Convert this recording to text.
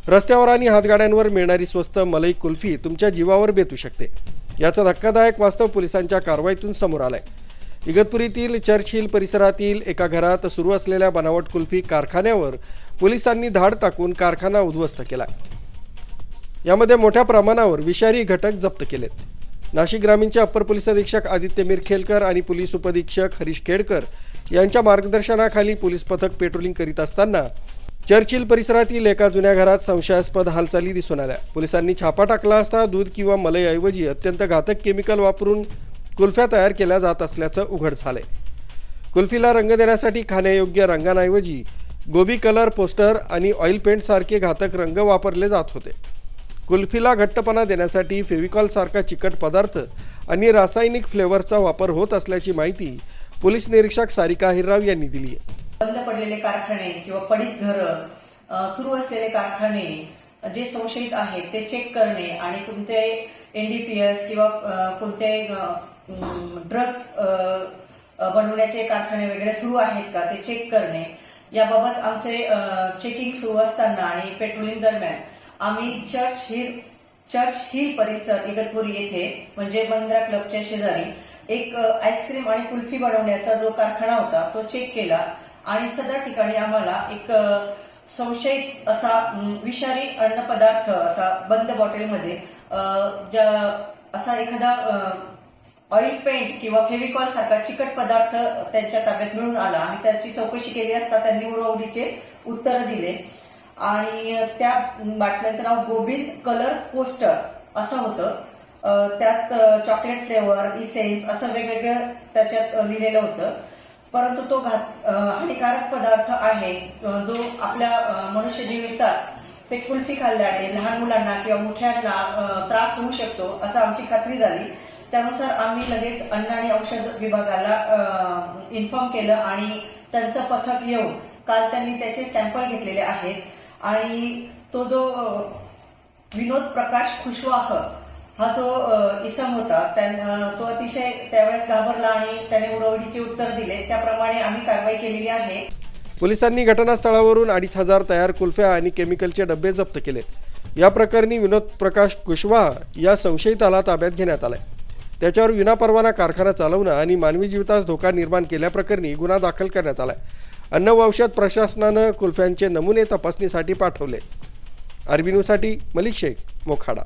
रस्त्यावर आणि हातगाड्यांवर मिळणारी स्वस्त मलाई कुल्फी तुमच्या जीवावर बेतू शकते। याचा धक्कादायक वास्तव पोलिसांच्या कारवाईतून समोर आलाय। इगतपुरीतील चर्च हिल परिसरातील एका घरात सुरू असलेल्या बनावट कुल्फी कारखान्यावर पोलिसांनी धाड टाकून कारखाना उद्ध्वस्त केला। यामध्ये मोठ्या प्रमाणावर विषारी घटक जप्त केलेत। नाशिक ग्रामीणचे अप्पर पोलीस अधीक्षक आदित्य मिरखेलकर आणि पोलीस उपअधीक्षक हरीश खेडकर यांच्या मार्गदर्शनाखाली पोलीस पथक पेट्रोलिंग करीत असताना चर्च हिल परिसरातील एका जुन्या घरात संशयास्पद हालचाली दिसून आल्या। पोलिसांनी छापा टाकला असता दूध किंवा मलईऐवजी अत्यंत घातक केमिकल वापरून कुल्फ्या तयार केल्या जात असल्याचं उघड झालंय। कुल्फीला रंग देण्यासाठी खाण्यायोग्य रंगांऐवजी गोबी कलर, पोस्टर आणि ऑइल पेंट सारखे घातक रंग वापरले जात होते। कुल्फीला घट्टपणा देण्यासाठी फेविकॉल सारखा चिकट पदार्थ आणि रासायनिक फ्लेवरचा वापर होत असल्याची माहिती पोलीस निरीक्षक सारिका हिरराव यांनी दिली आहे। बंद पडलेले कारखाने किंवा पडीक घरं, सुरू असलेले कारखाने जे संशयित आहेत ते चेक करणे आणि कोणते NDPS किंवा कोणते ड्रग्ज बनवण्याचे कारखाने वगैरे सुरू आहेत का ते चेक करणे, याबाबत आमचे चेकिंग सुरू असताना आणि पेट्रोलिंग दरम्यान आम्ही चर्च हिल परिसर इगतपुरी येथे म्हणजे महिंद्रा क्लबच्या शेजारी एक आईस्क्रीम आणि कुल्फी बनवण्याचा जो कारखाना होता तो चेक केला आणि सदर ठिकाणी आम्हाला एक संशयित असा विषारी अन्न पदार्थ असा बंद बॉटलमध्ये असा एखादा ऑइल पेंट किंवा फेविकॉल सारखा चिकट पदार्थ त्यांच्या ताब्यात मिळून आला आणि त्याची चौकशी केली असता त्यांनी उडवडीचे उत्तर दिले आणि त्या बाटल्यांचं नाव गोबी कलर पोस्टर असं होतं। त्यात चॉकलेट फ्लेवर, इसेन्स असं वेगवेगळं त्याच्यात लिहिलेलं होतं। परंतु तो हानिकारक पदार्थ आहे जो आपल्या मनुष्य जीवितास ते कुल्फी खाल्ल्याने लहान मुलांना किंवा मोठ्यांना त्रास होऊ शकतो असं आमची खात्री झाली। त्यानुसार आम्ही लगेच अन्न आणि औषध विभागाला इन्फॉर्म केलं आणि त्यांचं पथक येऊन काल त्यांनी त्याचे सॅम्पल घेतलेले आहेत आणि तो जो विनोद प्रकाश खुशवाह हा जो इसम होता तो अतिशय त्यावेळेस घाबरला आणि त्याने उडवडीचे उत्तर दिले। त्याप्रमाणे आम्ही कारवाई केलेली आहे। पोलिसांनी घटनास्थळावरून 2,500 तयार कुल्फ्या आणि केमिकलचे डबे जप्त केलेत। या प्रकरणी विनोद प्रकाश कुशवाह या संशयिताला ताब्यात घेण्यात आलाय। त्याच्यावर विनापरवाना कारखाना चालवणं आणि मानवी जीवितास धोका निर्माण केल्याप्रकरणी गुन्हा दाखल करण्यात आलाय। अन्न व औषध प्रशासनानं कुल्फ्यांचे नमुने तपासणीसाठी पाठवले। आरबी न्यूजसाठी मलिक शेख, मोखाडा।